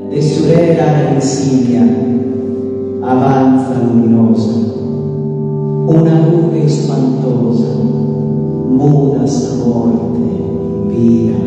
tesorea insignia, avanza luminosa, una nube espantosa, muda sa morte in via.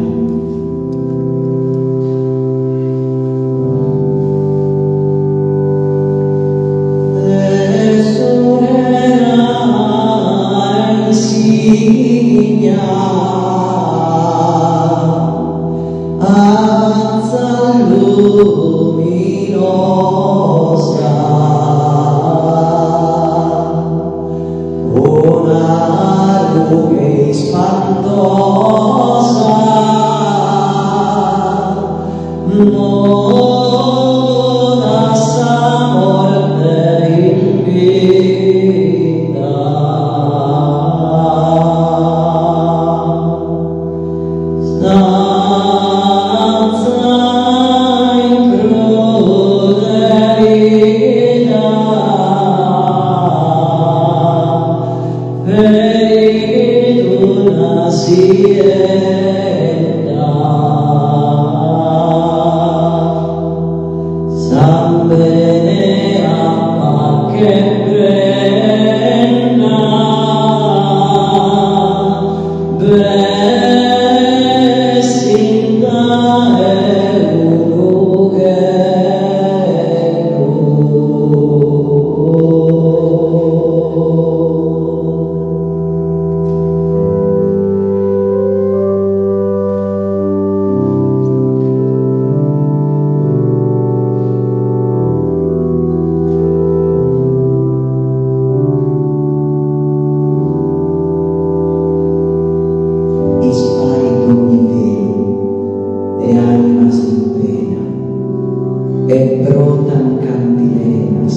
E brotan candilenas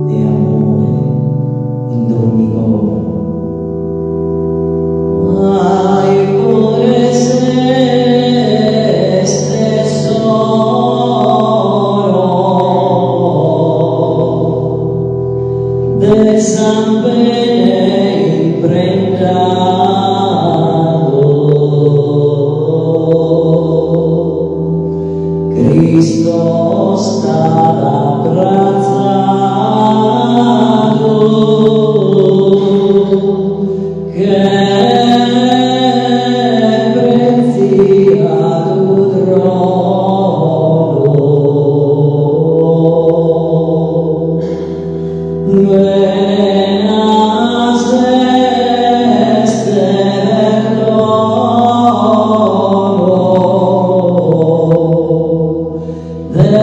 de amore in ogni coro. Ai cuore celeste solo de San Bene impregnato, Cristo stava abbracciato, che preziato trono, venas este trono, de